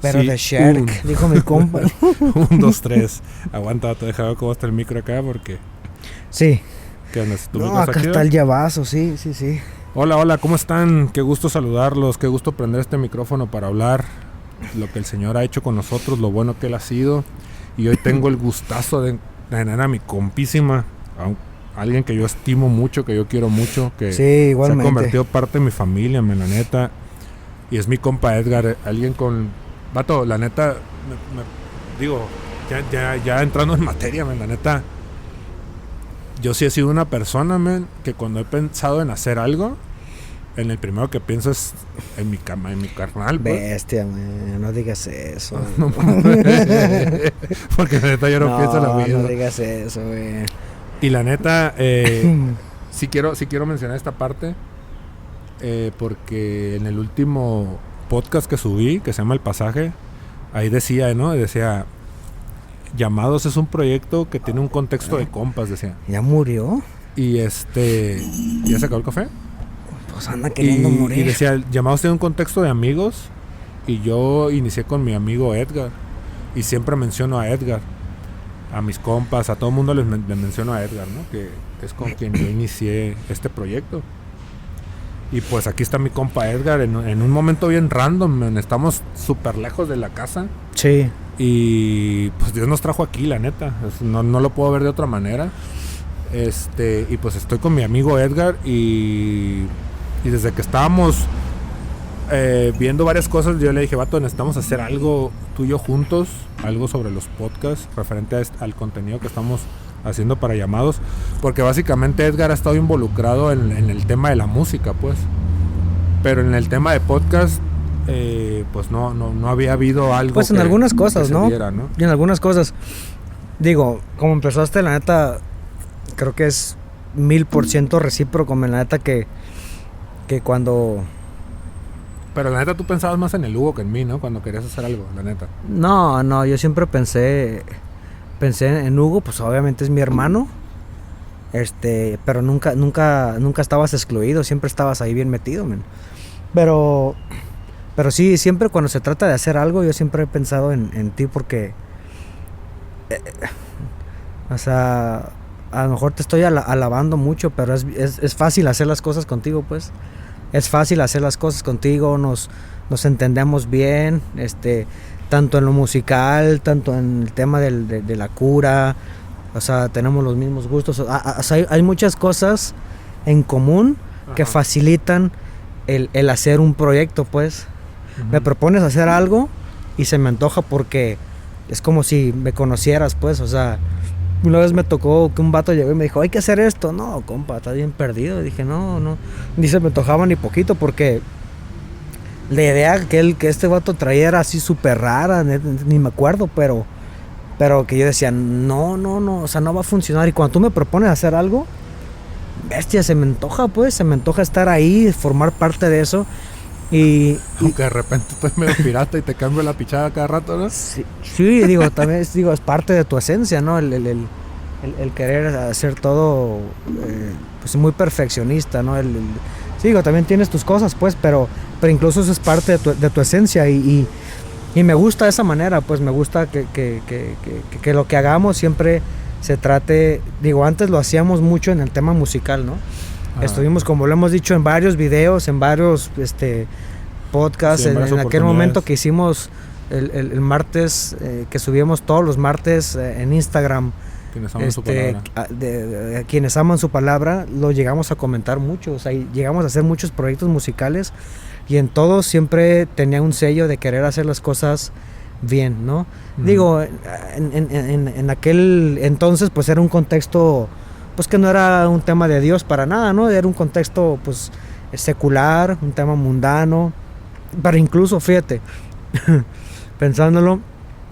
Pero Sí, de Shark, dijo mi compa. 1, 2, 3. Aguanta, te dejo ver cómo está el micro acá porque... Sí. ¿Qué onda? ¿Tu micro No, está acá chido? está el llavazo, sí. Hola, hola, ¿cómo están? Qué gusto saludarlos, qué gusto prender este micrófono para hablar lo que el Señor ha hecho con nosotros, lo bueno que Él ha sido. Y hoy tengo el gustazo de tener a mi compísima, a alguien que yo estimo mucho, que yo quiero mucho, que Sí, se ha igualmente. convertido parte de mi familia, la neta. Y es mi compa Edgar, alguien con... Vato, la neta, digo, ya entrando en materia, la neta, yo sí he sido una persona, que cuando he pensado en hacer algo, en el primero que pienso es en mi cama, en mi carnal, pues. Bestia, man, no digas eso. No, porque la neta yo no pienso lo mismo. No digas eso, güey. Y la neta, sí quiero mencionar esta parte, porque en el último podcast que subí, que se llama El Pasaje, ahí decía, ¿no? Decía, Llamados es un proyecto que tiene un contexto de compas, decía. ¿Ya murió? Y ¿ya se acabó el café? Pues anda queriendo morir. Y decía, Llamados tiene un contexto de amigos, y yo inicié con mi amigo Edgar, y siempre menciono a Edgar, a mis compas, a todo el mundo le menciono a Edgar, ¿no? Que es con quien yo inicié este proyecto. Y pues aquí está mi compa Edgar en un momento bien random, estamos súper lejos de la casa. Sí. Y pues Dios nos trajo aquí, la neta. No lo puedo ver de otra manera. Y pues estoy con mi amigo Edgar y desde que estábamos viendo varias cosas, yo le dije, vato, necesitamos hacer algo tú y yo juntos, algo sobre los podcasts, referente al contenido que estamos haciendo para Llamados, porque básicamente Edgar ha estado involucrado en el tema de la música, pues, pero en el tema de podcast, pues no había habido algo. Pues en algunas cosas, ¿no? Diera, ¿no? Y en algunas cosas, digo, como empezaste, la neta, creo que es 1000% recíproco, la neta, que cuando... Pero la neta tú pensabas más en el Hugo que en mí, ¿no? Cuando querías hacer algo, la neta. No, yo siempre pensé en Hugo, pues obviamente es mi hermano, pero nunca estabas excluido, siempre estabas ahí bien metido, man. Pero sí, siempre cuando se trata de hacer algo, yo siempre he pensado en ti porque, o sea, a lo mejor te estoy alabando mucho, pero es fácil hacer las cosas contigo, pues. Es fácil hacer las cosas contigo, nos entendemos bien, tanto en lo musical, tanto en el tema de la cura, o sea, tenemos los mismos gustos, o sea, hay muchas cosas en común. Ajá. Que facilitan el hacer un proyecto, pues. Uh-huh. Me propones hacer algo y se me antoja porque es como si me conocieras, pues, o sea, una vez me tocó que un vato llegó y me dijo, hay que hacer esto. No, compa, estás bien perdido. Y dije, no, ni se me antojaba ni poquito porque la idea que este vato traía era así súper rara, ni me acuerdo, pero que yo decía, no, o sea, no va a funcionar. Y cuando tú me propones hacer algo, bestia, se me antoja, pues, se me antoja estar ahí, formar parte de eso. Y aunque de repente tú eres medio pirata y te cambio la pichada cada rato, ¿no? Sí, digo, también es parte de tu esencia, ¿no? El querer hacer todo, pues muy perfeccionista, ¿no? Sí, digo, también tienes tus cosas, pues, pero incluso eso es parte de tu esencia y me gusta de esa manera, pues me gusta que lo que hagamos siempre se trate, digo, antes lo hacíamos mucho en el tema musical, ¿no? Estuvimos, como lo hemos dicho, en varios videos, en varios podcasts, sí, en aquel momento que hicimos el martes, que subimos todos los martes en Instagram. Quienes aman su palabra. Quienes aman su palabra, lo llegamos a comentar mucho, o sea, llegamos a hacer muchos proyectos musicales y en todos siempre tenía un sello de querer hacer las cosas bien, ¿no? Uh-huh. Digo, en aquel entonces pues era un contexto pues que no era un tema de Dios para nada, ¿no? Era un contexto pues secular, un tema mundano, pero incluso, fíjate, pensándolo,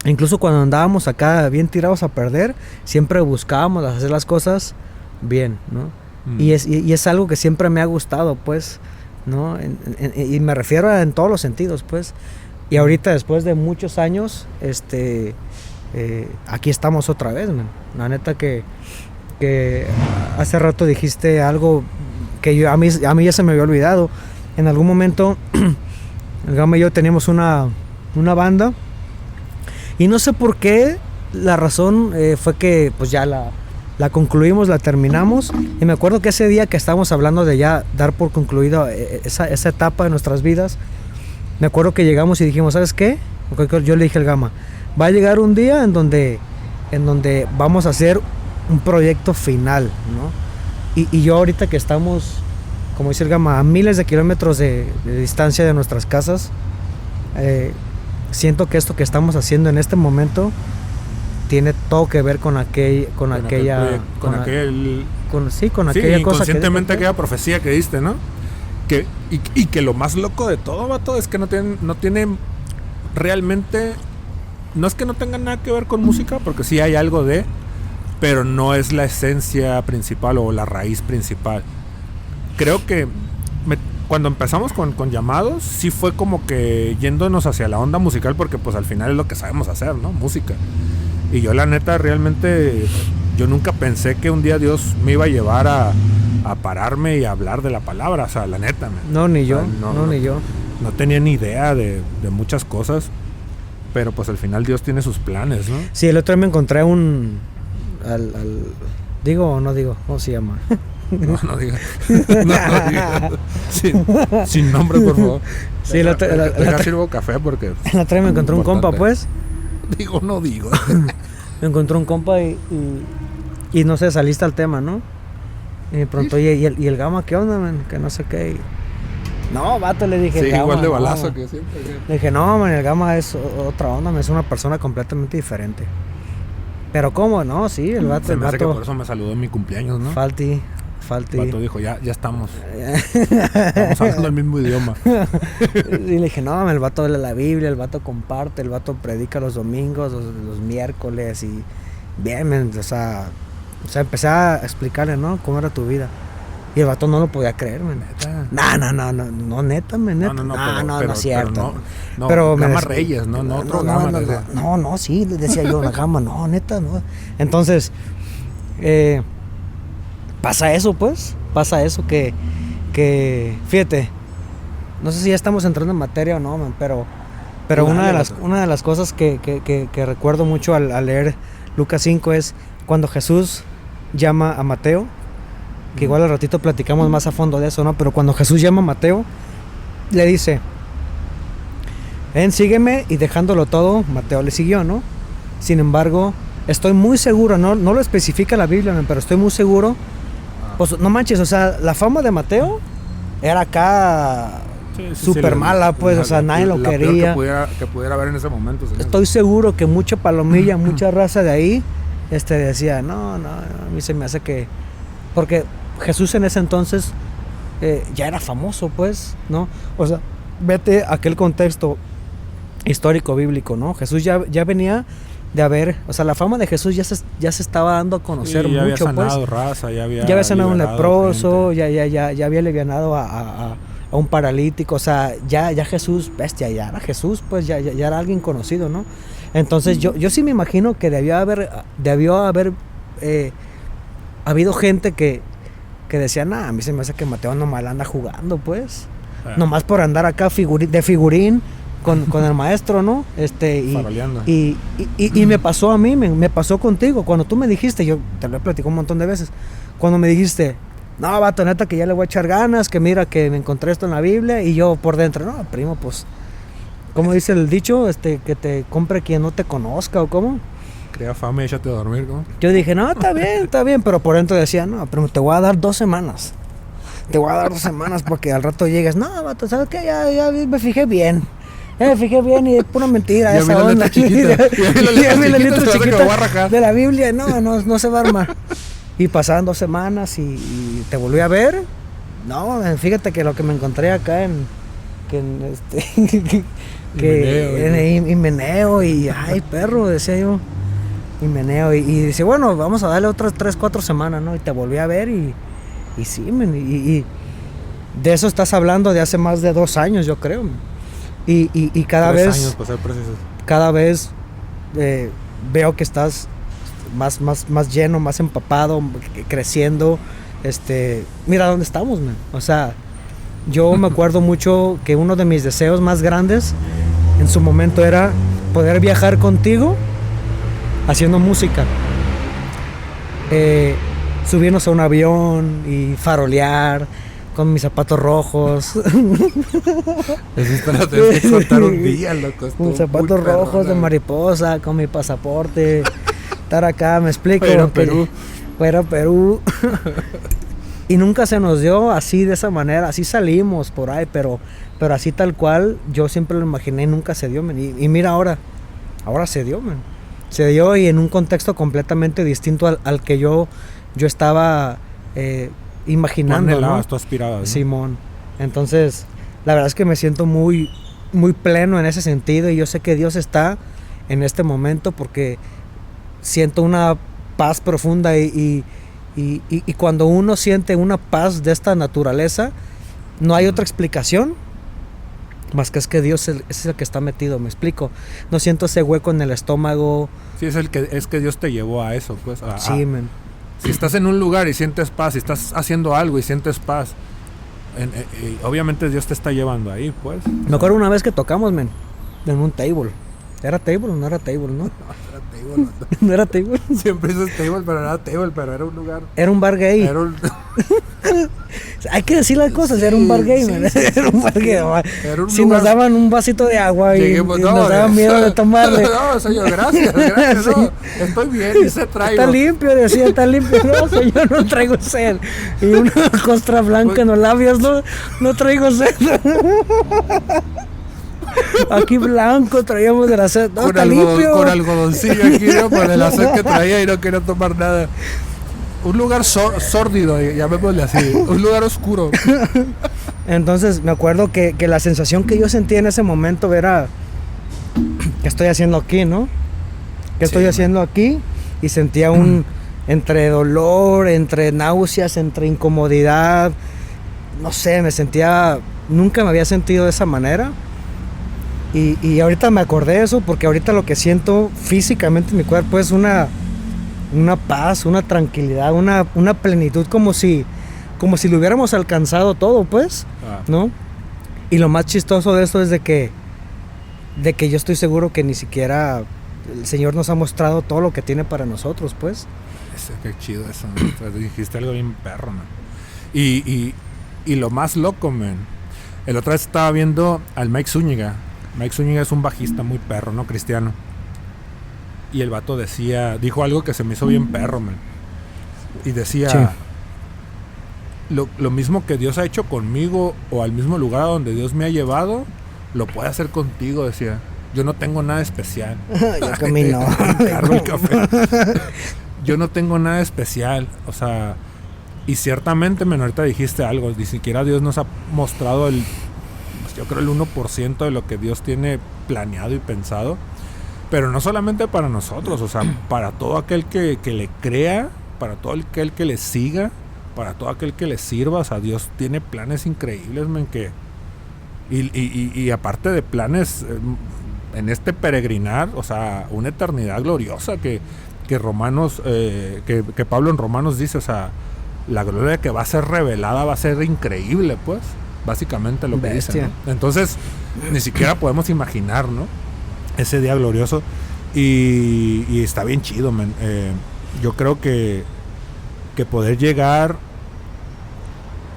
incluso cuando andábamos acá bien tirados a perder, siempre buscábamos hacer las cosas bien, ¿no? Y es algo que siempre me ha gustado, pues, ¿no? Y me refiero en todos los sentidos, pues. Y ahorita, después de muchos años, aquí estamos otra vez, man. La neta que hace rato dijiste algo que a mí ya se me había olvidado. En algún momento, el Gama y yo teníamos una una banda. Y no sé por qué, la razón fue que pues ya la concluimos, la terminamos. Y me acuerdo que ese día que estábamos hablando de ya dar por concluido esa etapa de nuestras vidas, me acuerdo que llegamos y dijimos, ¿sabes qué? Yo le dije al Gama, va a llegar un día en donde vamos a hacer un proyecto final, ¿no? Y yo ahorita que estamos, como dice el Gama, a miles de kilómetros de distancia de nuestras casas, siento que esto que estamos haciendo en este momento tiene todo que ver con aquella inconscientemente aquella profecía que diste, ¿no? Y que lo más loco de todo, vato, es que no tienen realmente, no es que no tengan nada que ver con música, porque sí hay algo pero no es la esencia principal o la raíz principal. Creo que cuando empezamos con llamados, sí fue como que yéndonos hacia la onda musical, porque pues al final es lo que sabemos hacer, ¿no? Música. Y yo la neta realmente, yo nunca pensé que un día Dios me iba a llevar a pararme y a hablar de la palabra, o sea, la neta. No, ni yo, ni yo. No tenía ni idea de muchas cosas, pero pues al final Dios tiene sus planes, ¿no? Sí, el otro día me encontré ¿digo o no digo? ¿Cómo se llama? No diga. No diga. Sin nombre, por favor. Sí, deja sirvo café porque... El otro día me encontré un compa, pues. Digo, no digo. Me encontré un compa y no sé, saliste al tema, ¿no? Y de pronto, y el Gama, ¿qué onda, man? Que no sé qué. No, vato, le dije. Sí, Gama, igual de balazo no, que siempre. Le dije, no, man, el Gama es otra onda, man, es una persona completamente diferente. Pero ¿cómo? No, sí, el vato. Se me hace que por eso me saludó en mi cumpleaños, ¿no? Falti. El vato dijo, ya estamos. Estamos hablando el mismo idioma. Y le dije, no, el vato lee la Biblia, el vato comparte, el vato predica los domingos, los miércoles y bien, man, o sea, empecé a explicarle, ¿no? Cómo era tu vida. Y el vato no lo podía creer, man. Neta. No, neta, man, neta. No es cierto. Pero Gama Reyes, no otro Gama. No, sí, le decía yo, la Gama, no, neta, no. Entonces, pasa eso que fíjate, no sé si ya estamos entrando en materia o no, man, pero una de las cosas que recuerdo mucho al leer Lucas 5 es cuando Jesús llama a Mateo, que igual al ratito platicamos más a fondo de eso, ¿no? Pero cuando Jesús llama a Mateo, le dice, ven, sígueme, y dejándolo todo, Mateo le siguió, ¿no? Sin embargo, estoy muy seguro, no lo especifica la Biblia, pero estoy muy seguro, pues no manches, o sea, la fama de Mateo era acá súper mala, pues, o sea, nadie lo quería. Que pudiera haber en ese momento. Señor. Estoy seguro que mucha palomilla, mucha raza de ahí, decía, no, a mí se me hace que... Porque Jesús en ese entonces ya era famoso, pues, ¿no? O sea, vete a aquel contexto histórico bíblico, ¿no? Jesús ya venía de haber, o sea, la fama de Jesús ya se estaba dando a conocer mucho, había sanado pues. Raza, ya había sanado a un leproso, ya había alivianado a un paralítico, o sea, ya Jesús, bestia, ya era Jesús, pues ya era alguien conocido, ¿no? Entonces yo sí me imagino que debió haber habido gente que decía, a mí se me hace que Mateo nomás anda jugando, pues. Nomás por andar acá de figurín con el maestro, ¿no? Y me pasó a mí, me pasó contigo. Cuando tú me dijiste, yo te lo he platicado un montón de veces, cuando me dijiste, no, vato, neta, que ya le voy a echar ganas, que mira que me encontré esto en la Biblia, y yo por dentro, no, primo, pues, ¿cómo dice el dicho? Que te compre quien no te conozca, ¿o cómo? Crea fama y échate a dormir, ¿no? Yo dije, no, está bien, pero por dentro decía, no, pero te voy a dar 2 semanas. Te voy a dar 2 semanas porque al rato llegas, no, vato, ¿sabes qué? Ya me fijé bien. Y es pura mentira ya esa onda. Ya vi la letra chiquita de la Biblia, no se va a armar. Y pasaban 2 semanas y te volví a ver. No, fíjate que lo que me encontré acá en Himeneo, y ay, perro, decía yo. Himeneo, y dice, bueno, vamos a darle otras 3-4 semanas, ¿no? Y te volví a ver y sí, y de eso estás hablando de hace más de 2 años, yo creo. Y cada 3 vez años, para ser precisos. Cada vez veo que estás más lleno, más empapado, creciendo. Mira dónde estamos, man. O sea, yo me acuerdo mucho que uno de mis deseos más grandes en su momento era poder viajar contigo haciendo música. Subirnos a un avión y farolear con mis zapatos rojos. Eso te lo tengo que contar un día, loco. Con zapatos rojos de mariposa, con mi pasaporte. Estar acá, me explico. Fuera Perú. Y nunca se nos dio así, de esa manera. Así salimos por ahí, pero así tal cual, yo siempre lo imaginé, nunca se dio, man. Y mira ahora se dio, man. Se dio, y en un contexto completamente distinto al que yo estaba imaginando, ¿no? Tú aspirabas, ¿no? Simón. Entonces, la verdad es que me siento muy, muy pleno en ese sentido, y yo sé que Dios está en este momento porque siento una paz profunda, y cuando uno siente una paz de esta naturaleza, no hay otra explicación más que es que Dios es el que está metido, me explico. No siento ese hueco en el estómago. Sí, es que Dios te llevó a eso, pues. Sí, man. Si estás en un lugar y sientes paz, si estás haciendo algo y sientes paz, obviamente Dios te está llevando ahí, pues. Me acuerdo una vez que tocamos, man, en un table. ¿Era table o no era table, no? No era table. ¿No era table? Siempre dices table, pero no era table, pero era un lugar. Era un bar gay. Hay que decir las cosas, sí, era un bar gay, man. Sí, era un bar gay. Si lugar... nos daban un vasito de agua y nos daban miedo de tomarle. No, señor, gracias. Sí. No, estoy bien y se traigo. Está limpio, decía, está limpio. No, señor, no traigo sed. Y una costra blanca en los labios, no traigo sed. Aquí blanco traíamos de la sed. No, está limpio. Con algodoncillo aquí, ¿no? Por el sed que traía y no quería tomar nada. Un lugar sórdido, llamémosle así. Un lugar oscuro. Entonces me acuerdo que la sensación que yo sentía en ese momento era: ¿qué estoy haciendo aquí, no? ¿Qué estoy haciendo aquí? Y sentía entre dolor, entre náuseas, entre incomodidad. No sé, me sentía... Nunca me había sentido de esa manera. Y ahorita me acordé de eso, porque ahorita lo que siento físicamente en mi cuerpo es una paz, una tranquilidad, una plenitud, como si lo hubiéramos alcanzado todo, pues, ¿no? Y lo más chistoso de esto es de que yo estoy seguro que ni siquiera el Señor nos ha mostrado todo lo que tiene para nosotros, pues. Qué chido eso, ¿no? Dijiste algo bien perro, man. Y lo más loco, man. El otro vez estaba viendo al Mike Zúñiga. Mike Zúñiga es un bajista muy perro, ¿no? Cristiano. Y el vato dijo algo que se me hizo bien perro, man. Y decía, sí, lo mismo que Dios ha hecho conmigo, o al mismo lugar a donde Dios me ha llevado, lo puede hacer contigo, decía. Yo no tengo nada especial. Yo camino. El café. Yo no tengo nada especial, o sea, y ciertamente, man, ahorita dijiste algo, ni siquiera Dios nos ha mostrado yo creo el 1% de lo que Dios tiene planeado y pensado. Pero no solamente para nosotros, o sea, para todo aquel que le crea, para todo aquel que le siga, para todo aquel que le sirva. O sea, Dios tiene planes increíbles, man, y aparte de planes en este peregrinar, o sea, una eternidad gloriosa que Romanos, que Pablo en Romanos dice, o sea, la gloria que va a ser revelada va a ser increíble, pues, básicamente lo que dice, ¿no? Entonces, ni siquiera podemos imaginar, ¿no? Ese día glorioso, y está bien chido, man. Yo creo que poder llegar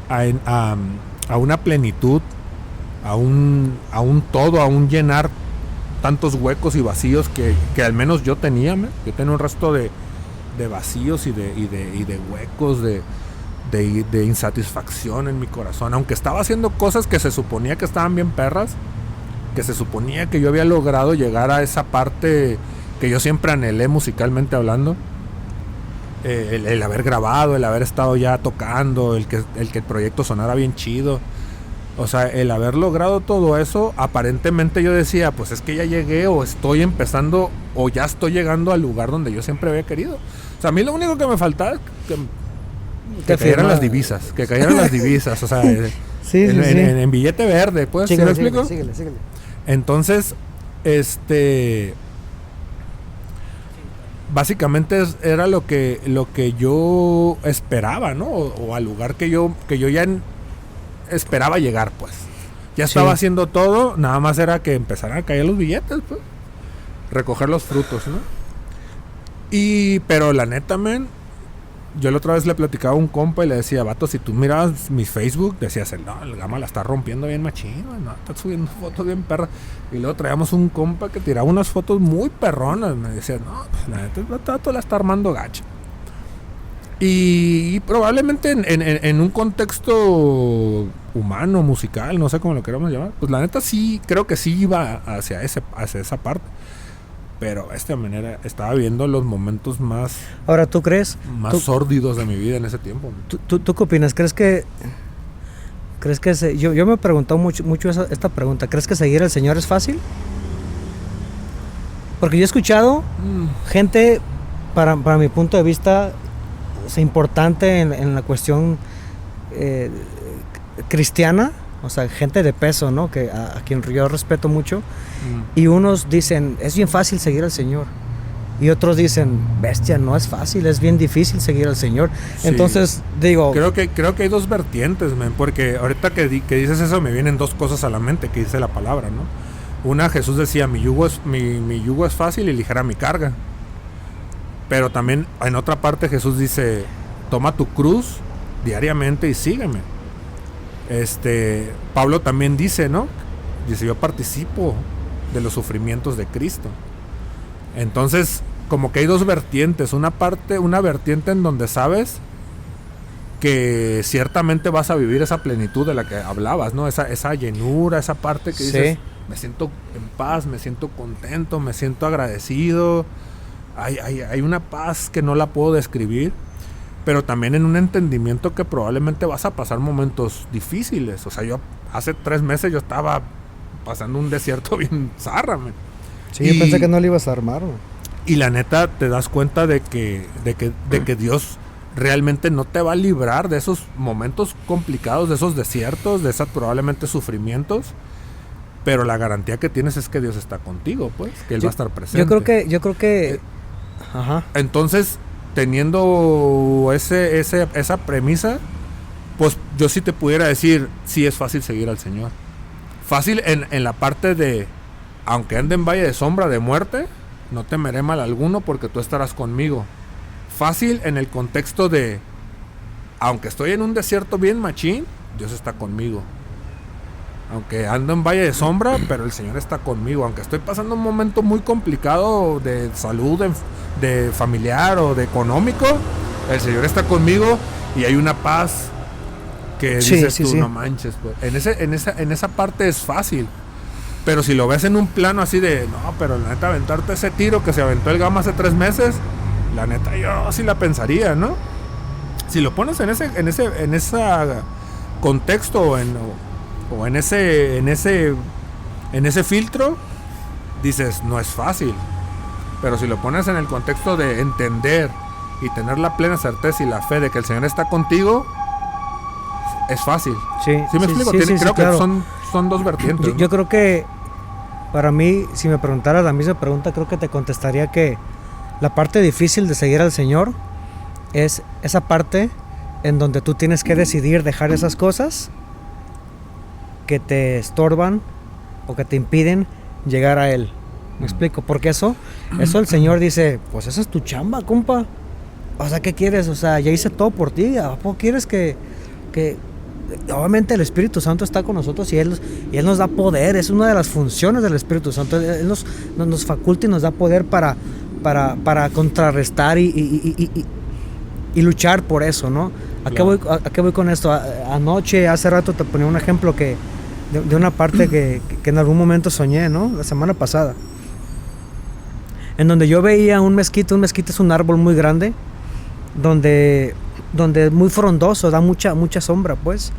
a una plenitud, a un todo, a un llenar tantos huecos y vacíos que al menos yo tenía, man. Yo tenía un resto de vacíos y de huecos, de insatisfacción en mi corazón, aunque estaba haciendo cosas que se suponía que estaban bien perras, que se suponía que yo había logrado llegar a esa parte que yo siempre anhelé musicalmente hablando, el haber grabado, el haber estado ya tocando, el que el proyecto sonara bien chido, o sea, el haber logrado todo eso. Aparentemente yo decía, pues es que ya llegué, o estoy empezando, o ya estoy llegando al lugar donde yo siempre había querido. O sea, a mí lo único que me faltaba es que cayeran las divisas, o sea, sí, en billete verde, pues. Síguele, ¿sí me explico? Síguele. Entonces, básicamente era lo que yo esperaba, ¿no? O al lugar que yo ya esperaba llegar, pues. Ya estaba haciendo todo, nada más era que empezaran a caer los billetes, pues. Recoger los frutos, ¿no? Pero la neta, men, yo la otra vez le platicaba a un compa y le decía, vato, si tú mirabas mi Facebook, decías, no, el Gama la está rompiendo bien machín, no, está subiendo fotos bien perras. Y luego traíamos un compa que tiraba unas fotos muy perronas. Me decía, no, pues la neta, el vato la está armando gacha. Y probablemente en un contexto humano, musical, no sé cómo lo queramos llamar, pues la neta sí, creo que sí iba hacia esa parte. Pero de esta manera estaba viendo los momentos más... Ahora, ¿tú crees? Más sórdidos de mi vida en ese tiempo. ¿Tú qué opinas? ¿Crees que yo me he preguntado mucho esta pregunta. ¿Crees que seguir al Señor es fácil? Porque yo he escuchado gente, para mi punto de vista, es importante en la cuestión cristiana, o sea, gente de peso, ¿no? Que a quien yo respeto mucho. Y unos dicen, es bien fácil seguir al Señor. Y otros dicen, bestia, no es fácil, es bien difícil seguir al Señor. Sí. Entonces, digo... Creo que hay dos vertientes, man, porque ahorita que dices eso me vienen dos cosas a la mente que dice la palabra, ¿no? Una, Jesús decía, mi yugo es fácil y ligera mi carga. Pero también en otra parte Jesús dice, toma tu cruz diariamente y sígueme. Pablo también dice, ¿no? Dice, yo participo de los sufrimientos de Cristo. Entonces, como que hay dos vertientes. Una vertiente en donde sabes que ciertamente vas a vivir esa plenitud de la que hablabas, ¿no? Esa llenura, esa parte que dices, me siento en paz, me siento contento, me siento agradecido. Hay una paz que no la puedo describir, pero también en un entendimiento que probablemente vas a pasar momentos difíciles. O sea, yo hace 3 meses yo estaba pasando un desierto bien zarra, man. Sí, yo pensé que no le ibas a armar, man. Y la neta te das cuenta de que Dios realmente no te va a librar de esos momentos complicados, de esos desiertos, de esos probablemente sufrimientos, pero la garantía que tienes es que Dios está contigo, pues, que Él va a estar presente. Yo creo que ajá. Entonces, teniendo esa premisa, pues yo sí te pudiera decir, sí es fácil seguir al Señor. Fácil en la parte de, aunque ande en valle de sombra de muerte, no temeré mal alguno porque tú estarás conmigo. Fácil en el contexto de, aunque estoy en un desierto bien machín, Dios está conmigo. Aunque ando en valle de sombra, pero el Señor está conmigo. Aunque estoy pasando un momento muy complicado de salud, de familiar o de económico, el Señor está conmigo y hay una paz que dices tú, no manches. Pues. En esa parte es fácil. Pero si lo ves en un plano así de, no, pero la neta aventarte ese tiro que se aventó el Gama hace 3 meses, la neta yo sí la pensaría, ¿no? Si lo pones en ese contexto o en ese filtro, dices, no es fácil. Pero si lo pones en el contexto de entender y tener la plena certeza y la fe de que el Señor está contigo, es fácil. Sí, ¿Sí me explico? Creo que claro. son dos vertientes. Yo creo que para mí, si me preguntaras la misma pregunta, creo que te contestaría que la parte difícil de seguir al Señor es esa parte en donde tú tienes que decidir dejar esas cosas que te estorban o que te impiden llegar a Él. ¿Me explico? Porque eso el Señor dice, pues esa es tu chamba, compa. O sea, ¿qué quieres? O sea, ya hice todo por ti. ¿A poco quieres que obviamente el Espíritu Santo está con nosotros y Él nos da poder? Es una de las funciones del Espíritu Santo. Él nos faculta y nos da poder para contrarrestar y luchar por eso, ¿no? ¿A qué voy con esto? Hace rato te ponía un ejemplo de una parte que en algún momento soñé, ¿no? La semana pasada. En donde yo veía un mezquite. Un mezquite es un árbol muy grande, donde es muy frondoso, da mucha sombra, pues.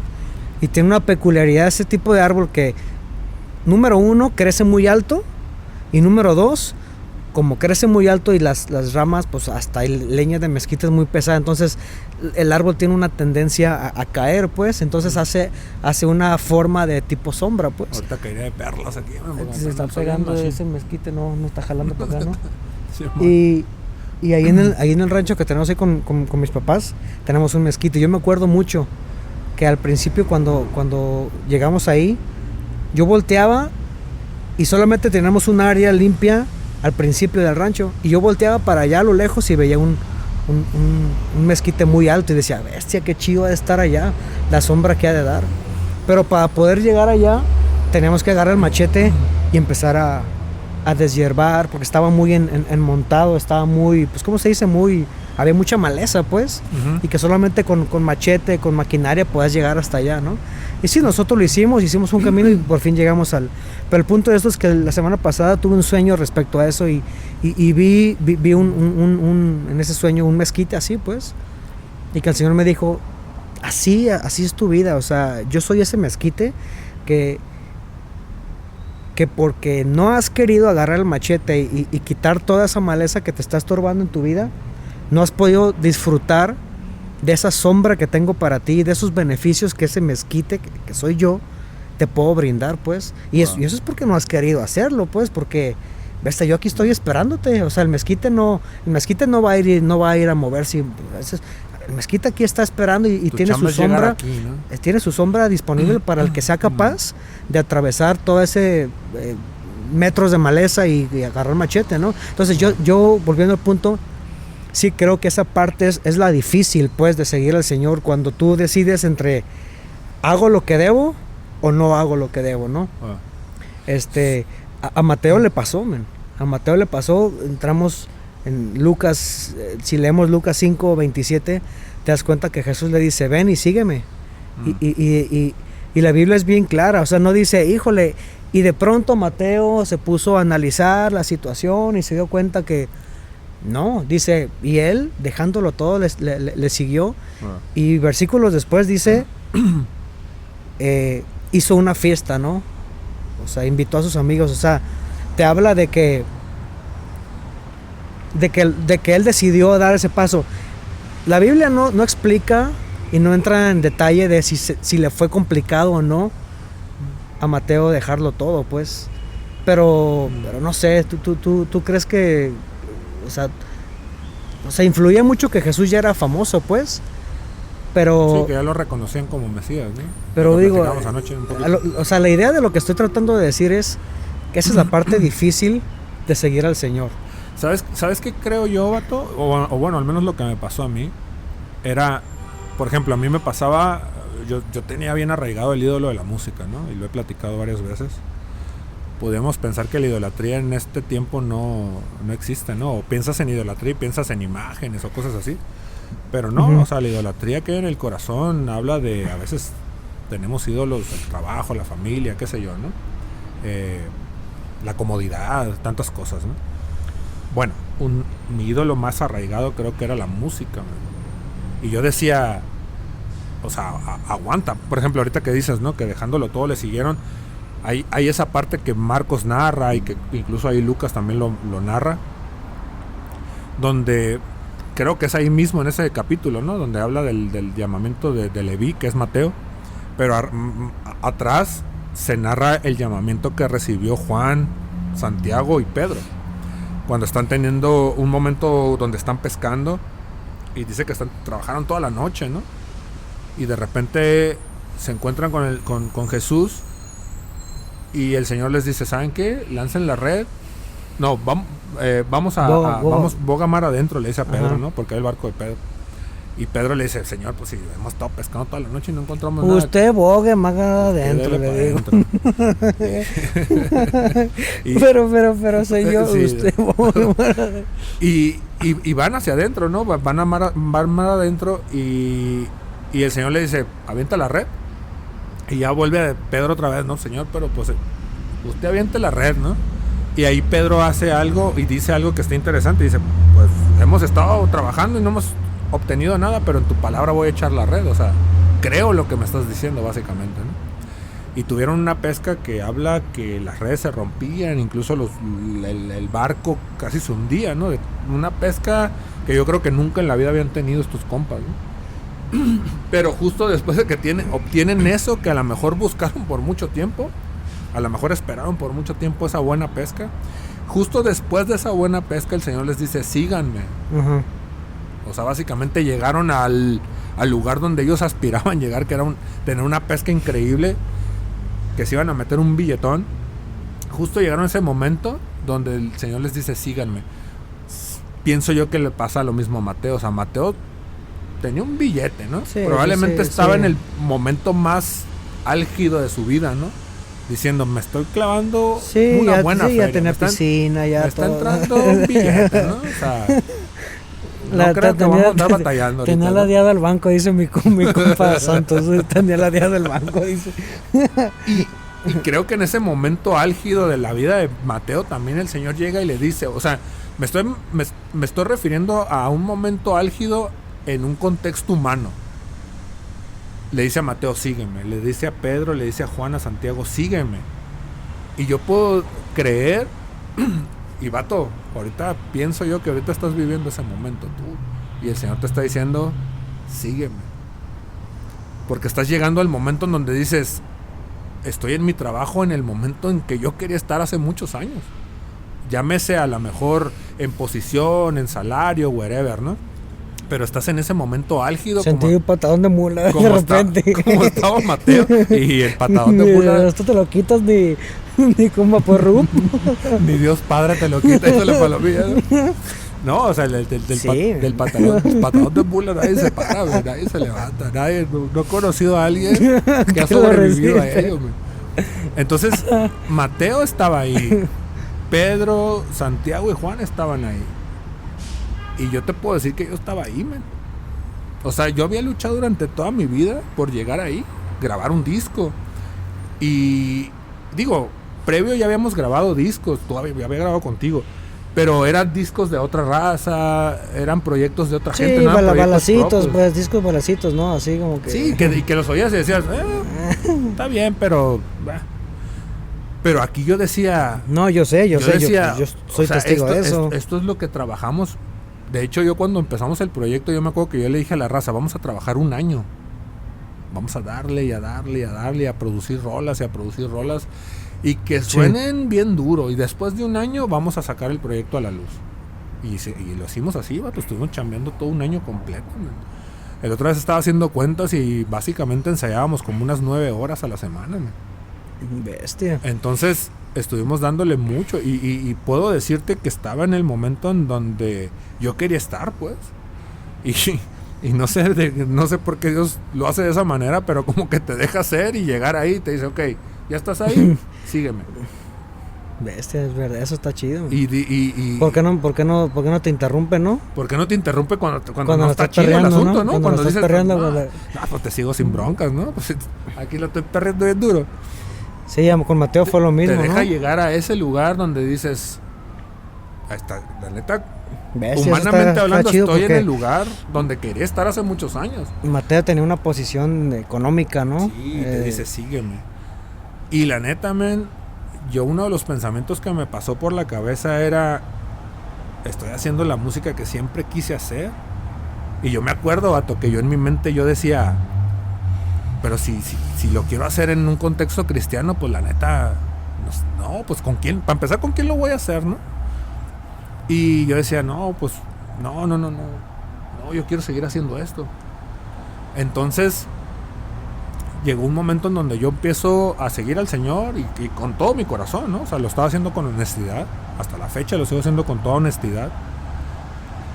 Y tiene una peculiaridad ese tipo de árbol que, número 1, crece muy alto. Y número 2, como crece muy alto y las ramas, pues hasta hay leña de mezquite es muy pesada, entonces el árbol tiene una tendencia a caer, pues, entonces hace una forma de tipo sombra, pues. Ahorita caería de perlas aquí. Se está pegando ese mezquite, no está jalando para acá, ¿no? Sí, y ahí en el rancho que tenemos ahí con mis papás, tenemos un mezquite. Yo me acuerdo mucho que al principio cuando llegamos ahí, yo volteaba y solamente teníamos un área limpia al principio del rancho. Y yo volteaba para allá a lo lejos y veía un mezquite muy alto y decía, bestia, qué chido de estar allá, la sombra que ha de dar. Pero para poder llegar allá teníamos que agarrar el machete y empezar a deshiervar, porque estaba muy enmontado, estaba muy, pues ¿cómo se dice? Había mucha maleza, pues, y que solamente con machete, con maquinaria podías llegar hasta allá, ¿no? Y sí, nosotros lo hicimos un camino y por fin llegamos Pero el punto de esto es que la semana pasada tuve un sueño respecto a eso y vi en ese sueño un mezquite así, pues, y que el Señor me dijo, así es tu vida, o sea, yo soy ese mezquite que porque no has querido agarrar el machete y quitar toda esa maleza que te está estorbando en tu vida, no has podido disfrutar de esa sombra que tengo para ti, de esos beneficios que ese mezquite, que soy yo, te puedo brindar, pues. Y eso es porque no has querido hacerlo, pues, porque, ves, yo aquí estoy esperándote. O sea, el mezquite no va a ir a moverse. El mezquite aquí está esperando y tiene su sombra, aquí, ¿no? Tiene su sombra disponible para el que sea capaz de atravesar todo ese metros de maleza y agarrar machete, ¿no? Entonces yo volviendo al punto, sí creo que esa parte es la difícil, pues, de seguir al Señor, cuando tú decides entre hago lo que debo o no hago lo que debo, ¿no? A Mateo le pasó, a Mateo le pasó. Entramos en Lucas, si leemos Lucas 5:27, te das cuenta que Jesús le dice, ven y sígueme. Y la Biblia es bien clara, o sea, no dice, híjole, y de pronto Mateo se puso a analizar la situación y se dio cuenta que no, dice, y él, dejándolo todo, le siguió. Y versículos después dice, hizo una fiesta, ¿no? O sea, invitó a sus amigos. O sea, te habla de que él decidió dar ese paso. La Biblia no explica y no entra en detalle de si le fue complicado o no a Mateo dejarlo todo, pues. Pero no sé, ¿tú crees que... O sea, influía mucho que Jesús ya era famoso, pues, pero... Sí, que ya lo reconocían como Mesías, ¿no? Pero digo, anoche o sea, la idea de lo que estoy tratando de decir es que esa es la parte difícil de seguir al Señor. ¿Sabes qué creo yo, vato? O bueno, al menos lo que me pasó a mí, era, por ejemplo, a mí me pasaba, yo tenía bien arraigado el ídolo de la música, ¿no? Y lo he platicado varias veces. Podemos pensar que la idolatría en este tiempo no existe, ¿no? O piensas en idolatría y piensas en imágenes o cosas así. Pero no, o sea, la idolatría que hay en el corazón habla de, a veces tenemos ídolos, el trabajo, la familia, qué sé yo, ¿no? La comodidad, tantas cosas, ¿no? Bueno, mi ídolo más arraigado creo que era la música, ¿no? Y yo decía, o sea, aguanta. Por ejemplo, ahorita que dices, ¿no? Que dejándolo todo le siguieron. Hay esa parte que Marcos narra y que incluso ahí Lucas también lo narra, donde creo que es ahí mismo en ese capítulo, ¿no? Donde habla del llamamiento de Leví, que es Mateo, pero atrás se narra el llamamiento que recibió Juan, Santiago y Pedro, cuando están teniendo un momento donde están pescando y dice que trabajaron toda la noche, ¿no? Y de repente se encuentran con Jesús. Y el Señor les dice, ¿saben qué? Lancen la red. No, vamos boga mar adentro, le dice a Pedro, ¿no? Porque hay el barco de Pedro. Y Pedro le dice, Señor, pues si hemos estado pescando toda la noche y no encontramos nada. Usted bogue más adentro, le digo. Pero Señor, sí, usted bogue más adentro. Y van hacia adentro, ¿no? Van mar adentro y el Señor le dice, avienta la red. Y ya vuelve Pedro otra vez, ¿no? Señor, pero pues usted aviente la red, ¿no? Y ahí Pedro hace algo y dice algo que está interesante. Dice, pues hemos estado trabajando y no hemos obtenido nada, pero en tu palabra voy a echar la red. O sea, creo lo que me estás diciendo básicamente, ¿no? Y tuvieron una pesca que habla que las redes se rompían, incluso el barco casi se hundía, ¿no? Una pesca que yo creo que nunca en la vida habían tenido estos compas, ¿no? Pero justo después de que obtienen eso que a lo mejor buscaron por mucho tiempo, a lo mejor esperaron por mucho tiempo esa buena pesca, justo después de esa buena pesca el Señor les dice, síganme. O sea, básicamente llegaron al lugar donde ellos aspiraban llegar, que era tener una pesca increíble, que se iban a meter un billetón. Justo llegaron a ese momento donde el Señor les dice, síganme. Pienso yo que le pasa lo mismo a Mateo. O sea, Mateo tenía un billete, ¿no? Sí, probablemente sí, estaba sí. en el momento más álgido de su vida, ¿no? Diciendo, me estoy clavando Sí, una ya, buena sí, feria. ya tenía me están- piscina, ya me está todo. entrando un billete, ¿no? O sea, no creo que vamos a andar batallando tenía ahorita, ¿no? ladeado el banco, dice mi compa Santos. Tenía ladeado el banco, dice. Y creo que en ese momento álgido de la vida de Mateo también el Señor llega y le dice, o sea, me estoy refiriendo a un momento álgido en un contexto humano. Le dice a Mateo, sígueme. Le dice a Pedro, le dice a Juan, a Santiago, sígueme. Y yo puedo creer, y vato, ahorita pienso yo que ahorita estás viviendo ese momento tú. Y el Señor te está diciendo, sígueme. Porque estás llegando al momento en donde dices, estoy en mi trabajo en el momento en que yo quería estar hace muchos años. Llámese a lo mejor en posición, en salario, wherever, ¿no? Pero estás en ese momento álgido. Sentí un patadón de mula de como repente. como estaba Mateo. Y el patadón de mula. Esto te lo quitas ni con vaporrup. Ni Dios Padre te lo quita y te lo palomilla, ¿no? No, o sea, del patadón de mula nadie se para, güey, nadie se levanta. No he conocido a alguien que ha Que lo sobrevivido a resiste. ello, güey. Entonces, Mateo estaba ahí. Pedro, Santiago y Juan estaban ahí. Y yo te puedo decir que yo estaba ahí, man. O sea, yo había luchado durante toda mi vida por llegar ahí, grabar un disco. Y digo, previo ya habíamos grabado discos, todavía había grabado contigo. Pero eran discos de otra raza, eran proyectos de otra Sí, gente, no eran proyectos balacitos, propios. pues, discos balacitos, ¿no? Así como que... Sí, y que los oías y decías, está bien, pero... Pero aquí yo decía... No, yo sé, yo decía, yo soy o sea, testigo de eso. Esto es lo que trabajamos. De hecho, yo cuando empezamos el proyecto, yo me acuerdo que yo le dije a la raza, vamos a trabajar un año. Vamos a darle y a darle y a darle, a producir rolas y a producir rolas. Y que suenen bien duro. Y después de un año vamos a sacar el proyecto a la luz. Y lo hicimos así, vato. Estuvimos chambeando todo un año completo, man. El otra vez estaba haciendo cuentas y básicamente ensayábamos como unas 9 horas a la semana, man. Bestia. Entonces estuvimos dándole mucho y puedo decirte que estaba en el momento en donde yo quería estar, pues. Y no sé por qué Dios lo hace de esa manera, pero como que te deja hacer y llegar ahí y te dice, ok, ya estás ahí, sígueme. Bestia, es verdad, eso está chido. Y ¿Por qué no te interrumpe, no? ¿por qué no te interrumpe cuando Cuando no lo está estás chido el perreando, asunto, ¿no? ¿no? Cuando lo estás perreando, pues te sigo sin broncas, ¿no? Pues aquí lo estoy perreando bien duro. Sí, con Mateo fue lo mismo, Te deja ¿no? llegar a ese lugar donde dices, ahí está, la neta, Bestia, eso humanamente está hablando, chido estoy en porque el lugar donde quería estar hace muchos años. Mateo tenía una posición económica, ¿no? Sí, te dice, sígueme. Y la neta, men, yo uno de los pensamientos que me pasó por la cabeza era, estoy haciendo la música que siempre quise hacer. Y yo me acuerdo, vato, que yo en mi mente yo decía, pero si lo quiero hacer en un contexto cristiano, pues la neta, no, pues con quién, para empezar, ¿con quién lo voy a hacer, no? Y yo decía, no, pues, no, yo quiero seguir haciendo esto. Entonces, llegó un momento en donde yo empiezo a seguir al Señor y con todo mi corazón, ¿no? O sea, lo estaba haciendo con honestidad. Hasta la fecha lo sigo haciendo con toda honestidad.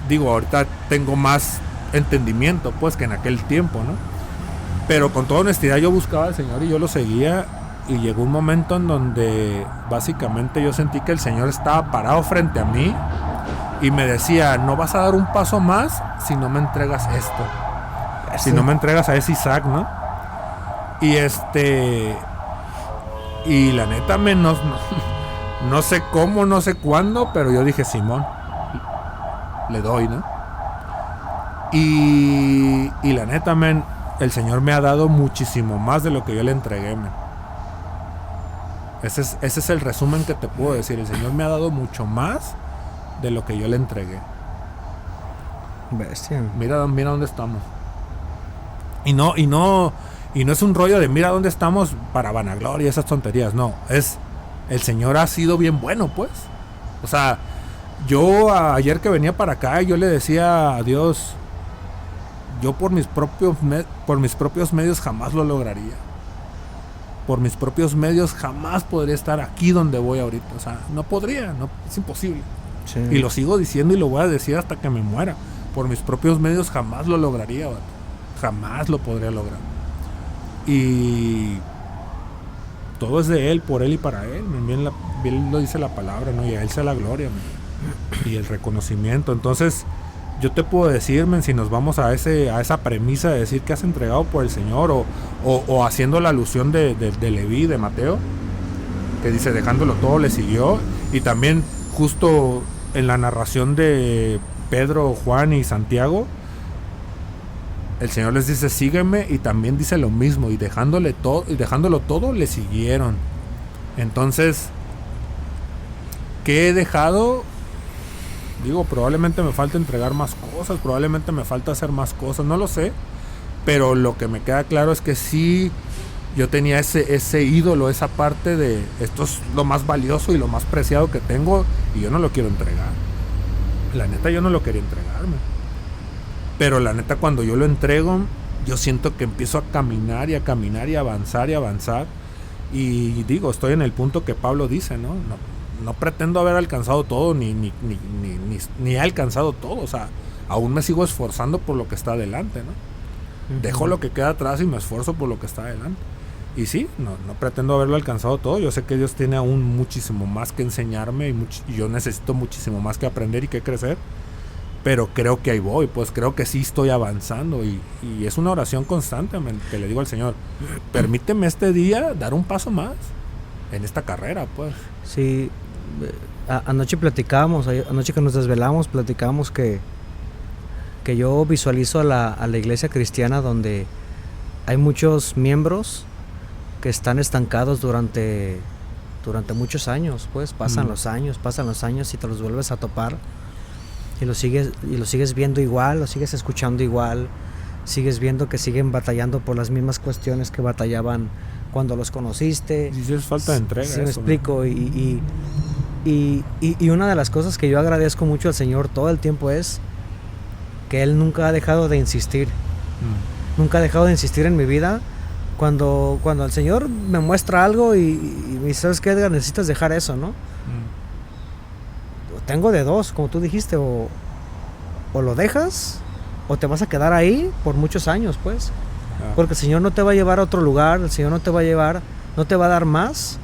Digo, ahorita tengo más entendimiento, pues, que en aquel tiempo, ¿no? Pero con toda honestidad yo buscaba al Señor y yo lo seguía. Y llegó un momento en donde básicamente yo sentí que el Señor estaba parado frente a mí y me decía, no vas a dar un paso más si no me entregas esto. Si no me entregas a ese Isaac, ¿no? Y la neta no sé cómo, no sé cuándo, pero yo dije, Simón, le doy, ¿no? Y la neta, men, el Señor me ha dado muchísimo más de lo que yo le entregué, men. Ese es el resumen que te puedo decir. El Señor me ha dado mucho más de lo que yo le entregué. Bestia. Mira dónde estamos. Y no es un rollo de mira dónde estamos para vanagloria y esas tonterías. No, el Señor ha sido bien bueno, pues. O sea, yo ayer que venía para acá, yo le decía a Dios, yo por mis propios medios jamás lo lograría. por mis propios medios jamás podría estar aquí donde voy ahorita. O sea, no podría, no, es imposible. Sí. Y lo sigo diciendo y lo voy a decir hasta que me muera. Por mis propios medios jamás lo lograría, vato. Jamás lo podría lograr. Y todo es de Él, por Él y para Él. Bien lo dice la palabra, ¿no? Y a Él sea la gloria, man. Y el reconocimiento. Entonces, yo te puedo decir, men, si nos vamos a esa premisa de decir que has entregado por el Señor, o haciendo la alusión de Leví, de Mateo, que dice, dejándolo todo le siguió. Y también justo en la narración de Pedro, Juan y Santiago, el Señor les dice, sígueme, y también dice lo mismo, y dejándolo todo le siguieron. Entonces, ¿qué he dejado? Digo, probablemente me falta entregar más cosas, probablemente me falta hacer más cosas, no lo sé, pero lo que me queda claro es que sí, yo tenía ese ídolo, esa parte de esto es lo más valioso y lo más preciado que tengo, y yo no lo quiero entregar. La neta, yo no lo quería entregarme, pero la neta, cuando yo lo entrego, yo siento que empiezo a caminar y a caminar y a avanzar y a avanzar, y digo, estoy en el punto que Pablo dice, ¿no? No pretendo haber alcanzado todo, ni he alcanzado todo. O sea, aún me sigo esforzando por lo que está adelante, ¿no? Uh-huh. Dejo lo que queda atrás y me esfuerzo por lo que está adelante. Y sí, no pretendo haberlo alcanzado todo. Yo sé que Dios tiene aún muchísimo más que enseñarme, y yo necesito muchísimo más que aprender y que crecer. Pero creo que ahí voy, pues creo que sí estoy avanzando. Y es una oración constante que le digo al Señor, permíteme este día dar un paso más en esta carrera, pues. Sí, anoche platicábamos, anoche que nos desvelamos, platicábamos que yo visualizo a la iglesia cristiana donde hay muchos miembros que están estancados durante muchos años, pues pasan los años y te los vuelves a topar y los sigues viendo igual, los sigues escuchando igual, sigues viendo que siguen batallando por las mismas cuestiones que batallaban cuando los conociste. Y si es falta de entrega. Sí, me explico. ¿No? Y una de las cosas que yo agradezco mucho al Señor todo el tiempo es que Él nunca ha dejado de insistir. Nunca ha dejado de insistir en mi vida. Cuando el Señor me muestra algo y me dice, ¿sabes qué, Edgar? Necesitas dejar eso, ¿no? Tengo de dos, como tú dijiste, o lo dejas o te vas a quedar ahí por muchos años, pues. Porque el Señor no te va a llevar a otro lugar, el Señor no te va a dar más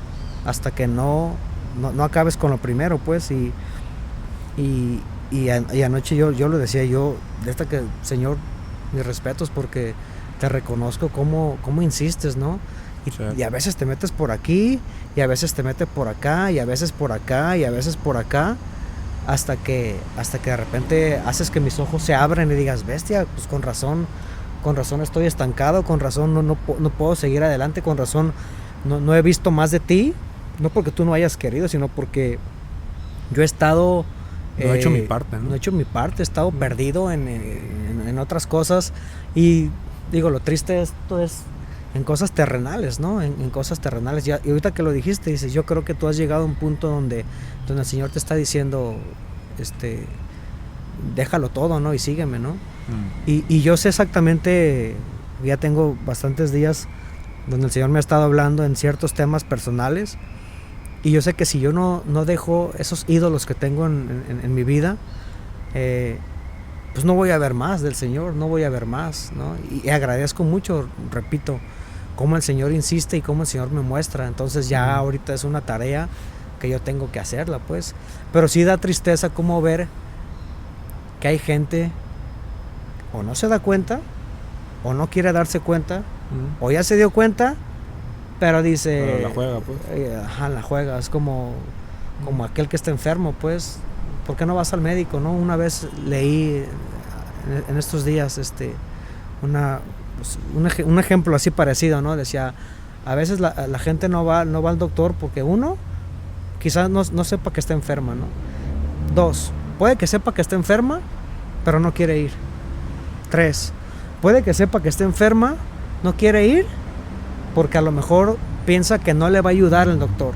hasta que no acabes con lo primero, pues. Y anoche yo lo decía, desde que, Señor, mis respetos, porque te reconozco cómo insistes, ¿no? Y a veces te metes por aquí, y a veces te metes por acá, y a veces por acá, y a veces por acá, hasta que de repente haces que mis ojos se abran y digas, bestia, pues con razón estoy estancado, con razón no puedo seguir adelante, con razón no he visto más de ti, no porque tú no hayas querido, sino porque yo he estado... No he hecho mi parte, ¿no? No he hecho mi parte, he estado perdido en otras cosas, y digo, lo triste de esto es en cosas terrenales, ¿no? En cosas terrenales. Y ahorita que lo dijiste, dices, yo creo que tú has llegado a un punto donde el Señor te está diciendo, déjalo todo, ¿no? Y sígueme, ¿no? Y yo sé exactamente, ya tengo bastantes días donde el Señor me ha estado hablando en ciertos temas personales, y yo sé que si yo no dejo esos ídolos que tengo en mi vida, pues no voy a ver más del Señor, no voy a ver más, ¿no? Y agradezco mucho, repito, cómo el Señor insiste y cómo el Señor me muestra. Entonces ya ahorita es una tarea que yo tengo que hacerla, pues. Pero sí da tristeza cómo ver que hay gente o no se da cuenta, o no quiere darse cuenta, o ya se dio cuenta, pero dice... Pero la juega, pues. La juega. Es como aquel que está enfermo, pues. ¿Por qué no vas al médico, no? Una vez leí en estos días un ejemplo así parecido, ¿no? Decía, a veces la gente no va al doctor porque uno, quizás no sepa que está enferma, ¿no? Dos, puede que sepa que está enferma, pero no quiere ir. Tres, puede que sepa que está enferma, no quiere ir, porque a lo mejor piensa que no le va a ayudar el doctor.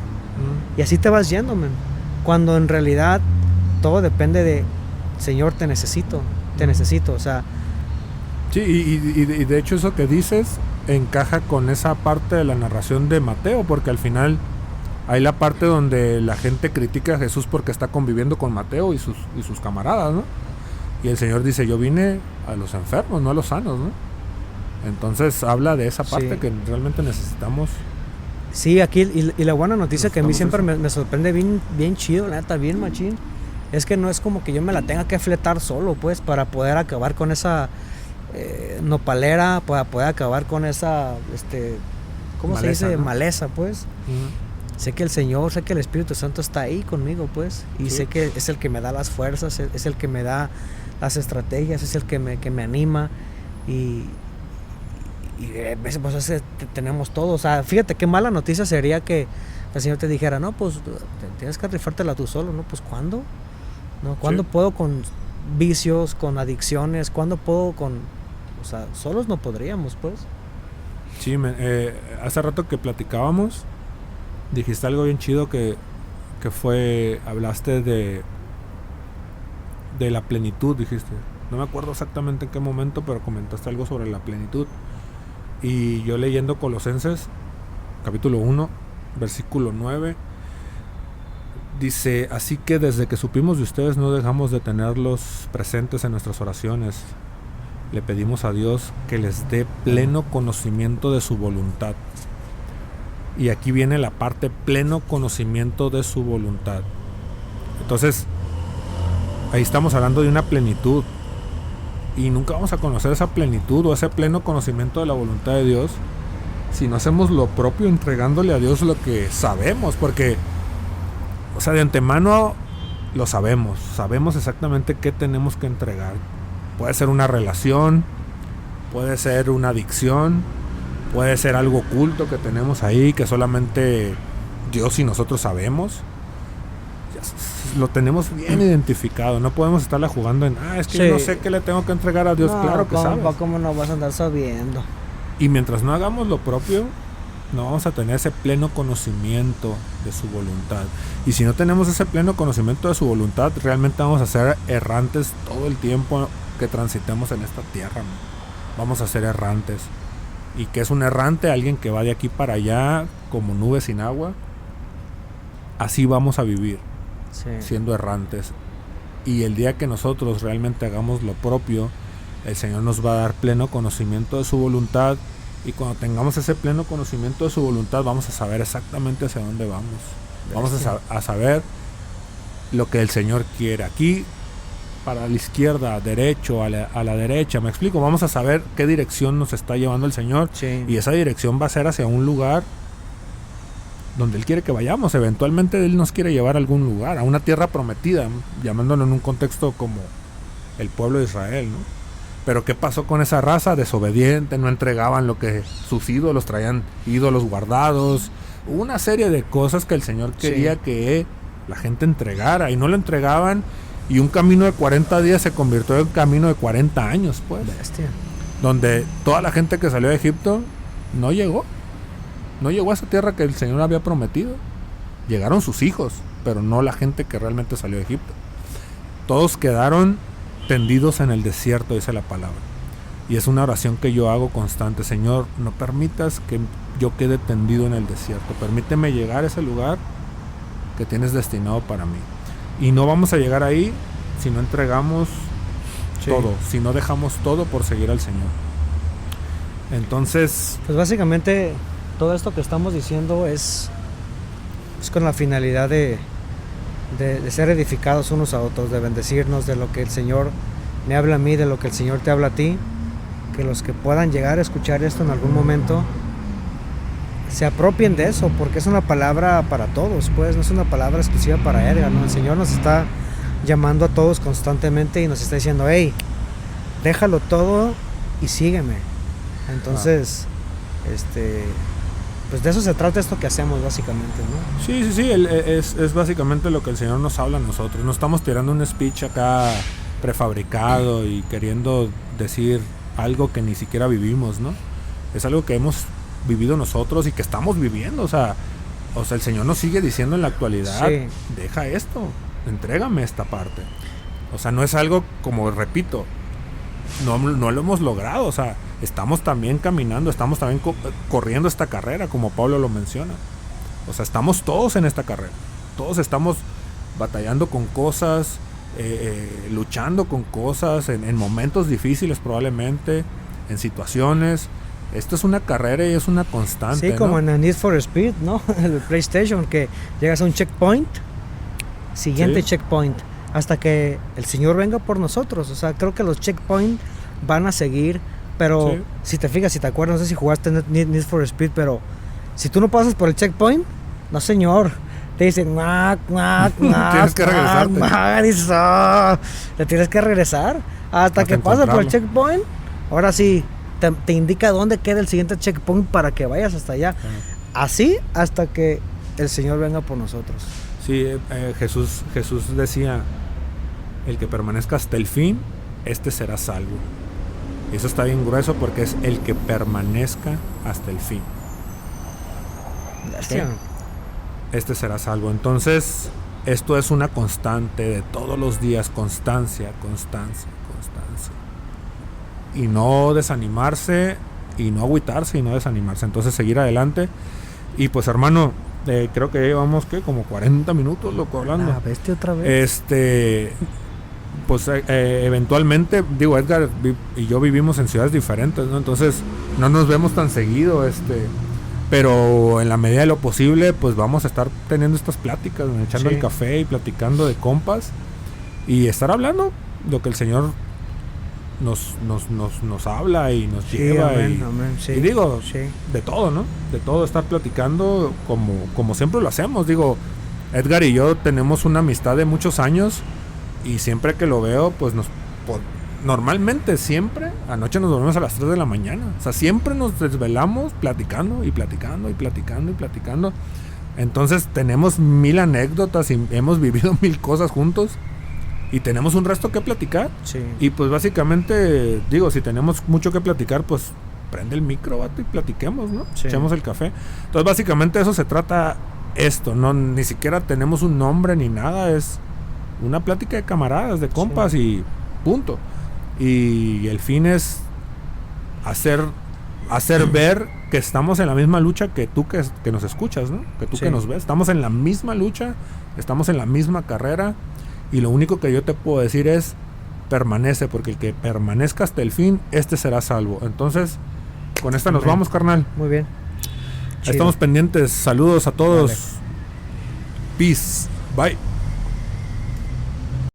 Y así te vas yendo, man. Cuando en realidad todo depende de, Señor, te necesito, o sea. Sí, y de hecho eso que dices, encaja con esa parte de la narración de Mateo, porque al final hay la parte donde la gente critica a Jesús porque está conviviendo con Mateo y sus camaradas, ¿no? Y el Señor dice, yo vine a los enfermos, no a los sanos, ¿no? Entonces habla de esa parte que realmente necesitamos. Sí, aquí y la buena noticia que a mí siempre me sorprende bien chido, la neta, bien machín, es que no es como que yo me la tenga que fletar solo, pues, para poder acabar con esa nopalera, para poder acabar con esa, ¿cómo maleza, se dice? ¿No? Maleza, pues. Sé que el Señor, sé que el Espíritu Santo está ahí conmigo, pues, y sé que es el que me da las fuerzas, es el que me da las estrategias, es el que me anima, y pues tenemos todo. O sea, fíjate qué mala noticia sería que el Señor te dijera, no, pues tienes que rifártela tú solo, ¿no? Pues ¿cuándo? ¿No? ¿Cuándo puedo con vicios, con adicciones? ¿Cuándo puedo con...? O sea, solos no podríamos, pues. Sí, hace rato que platicábamos, dijiste algo bien chido que fue, hablaste de la plenitud, dijiste. No me acuerdo exactamente en qué momento, pero comentaste algo sobre la plenitud. Y yo leyendo Colosenses, capítulo 1, versículo 9, dice, así que desde que supimos de ustedes no dejamos de tenerlos presentes en nuestras oraciones. Le pedimos a Dios que les dé pleno conocimiento de su voluntad. Y aquí viene la parte pleno conocimiento de su voluntad. Entonces, ahí estamos hablando de una plenitud. Y nunca vamos a conocer esa plenitud o ese pleno conocimiento de la voluntad de Dios si no hacemos lo propio entregándole a Dios lo que sabemos. Porque, o sea, de antemano lo sabemos exactamente qué tenemos que entregar. Puede ser una relación, puede ser una adicción, puede ser algo oculto que tenemos ahí que solamente Dios y nosotros sabemos. Lo tenemos bien identificado, no podemos estarla jugando en, es que yo no sé qué le tengo que entregar a Dios. No, claro que sabes. ¿Cómo no vas a andar sabiendo? Y mientras no hagamos lo propio, no vamos a tener ese pleno conocimiento de su voluntad. Y si no tenemos ese pleno conocimiento de su voluntad, realmente vamos a ser errantes todo el tiempo que transitemos en esta tierra, ¿no? Vamos a ser errantes. ¿Y qué es un errante? Alguien que va de aquí para allá como nube sin agua. Así vamos a vivir, siendo errantes. Y el día que nosotros realmente hagamos lo propio, el Señor nos va a dar pleno conocimiento de su voluntad. Y cuando tengamos ese pleno conocimiento de su voluntad, vamos a saber exactamente hacia dónde vamos. Vamos a saber lo que el Señor quiere. Aquí, para la izquierda, derecho, a la derecha, ¿me explico? Vamos a saber qué dirección nos está llevando el Señor. Y esa dirección va a ser hacia un lugar donde Él quiere que vayamos. Eventualmente Él nos quiere llevar a algún lugar, a una tierra prometida, llamándolo en un contexto como el pueblo de Israel, ¿no? Pero ¿qué pasó con esa raza desobediente? No entregaban lo que sus ídolos traían, ídolos guardados. Hubo una serie de cosas que el Señor quería que la gente entregara, y no lo entregaban, y un camino de 40 días se convirtió en un camino de 40 años, pues. Bestia. Donde toda la gente que salió de Egipto no llegó a esa tierra que el Señor había prometido. Llegaron sus hijos, pero no la gente que realmente salió de Egipto. Todos quedaron tendidos en el desierto, dice la palabra. Y es una oración que yo hago constante: Señor, no permitas que yo quede tendido en el desierto, permíteme llegar a ese lugar que tienes destinado para mí. Y no vamos a llegar ahí si no entregamos todo, si no dejamos todo por seguir al Señor. Entonces, pues básicamente todo esto que estamos diciendo es con la finalidad de ser edificados unos a otros, de bendecirnos, de lo que el Señor me habla a mí, de lo que el Señor te habla a ti. Que los que puedan llegar a escuchar esto en algún momento se apropien de eso, porque es una palabra para todos, pues no es una palabra exclusiva para Edgar, ¿no? El Señor nos está llamando a todos constantemente y nos está diciendo: hey, déjalo todo y sígueme. Entonces, pues de eso se trata esto que hacemos básicamente, ¿no? Sí, es básicamente lo que el Señor nos habla a nosotros. No estamos tirando un speech acá prefabricado y queriendo decir algo que ni siquiera vivimos, ¿no? Es algo que hemos vivido nosotros y que estamos viviendo. O sea, el Señor nos sigue diciendo en la actualidad: deja esto, entrégame esta parte. O sea, no es algo, como repito, no lo hemos logrado. O sea, estamos también caminando, estamos también corriendo esta carrera, como Pablo lo menciona. O sea, estamos todos en esta carrera. Todos estamos batallando con cosas, luchando con cosas, en momentos difíciles probablemente, en situaciones. Esto es una carrera y es una constante. Sí, como ¿no? en Need for Speed, ¿no? El PlayStation, que llegas a un checkpoint, siguiente checkpoint, hasta que el Señor venga por nosotros. O sea, creo que los checkpoints van a seguir, pero si te fijas, si te acuerdas, no sé si jugaste Need for Speed, pero si tú no pasas por el checkpoint, no señor, te dicen tienes que regresarte. Dices, te tienes que regresar hasta que pasas por el checkpoint. Ahora sí, te indica dónde queda el siguiente checkpoint para que vayas hasta allá. Así hasta que el Señor venga por nosotros. Sí, Jesús decía, el que permanezca hasta el fin, este será salvo. Y eso está bien grueso porque es el que permanezca hasta el fin. ¿Okay? Este será salvo. Entonces, esto es una constante de todos los días, constancia. Y no desanimarse, y no agüitarse, y no desanimarse. Entonces, seguir adelante. Y pues, hermano, creo que llevamos, como 40 minutos, loco, hablando. ¿Veste otra vez? Pues eventualmente, digo, Edgar y yo vivimos en ciudades diferentes, ¿no? Entonces, no nos vemos tan seguido, pero en la medida de lo posible, pues vamos a estar teniendo estas pláticas, echando el café y platicando de compas y estar hablando lo que el Señor nos habla y nos lleva. Amén. Y digo, de todo, ¿no? De todo, estar platicando como siempre lo hacemos. Digo, Edgar y yo tenemos una amistad de muchos años y siempre que lo veo, pues normalmente siempre, anoche nos dormimos a las 3 de la mañana. O sea, siempre nos desvelamos platicando. Entonces tenemos 1000 anécdotas y hemos vivido 1000 cosas juntos. Y tenemos un resto que platicar. Sí. Y pues básicamente, digo, si tenemos mucho que platicar, pues prende el micro, vato, y platiquemos, ¿no? Sí. Echemos el café. Entonces básicamente eso se trata esto, ¿no? Ni siquiera tenemos un nombre ni nada, es una plática de camaradas, de compas y punto. Y el fin es hacer ver que estamos en la misma lucha que tú que nos escuchas, ¿no? Que tú que nos ves. Estamos en la misma lucha, estamos en la misma carrera. Y lo único que yo te puedo decir es, permanece, porque el que permanezca hasta el fin, este será salvo. Entonces, con esta nos vamos, carnal. Muy bien. Estamos pendientes. Saludos a todos. Peace. Bye.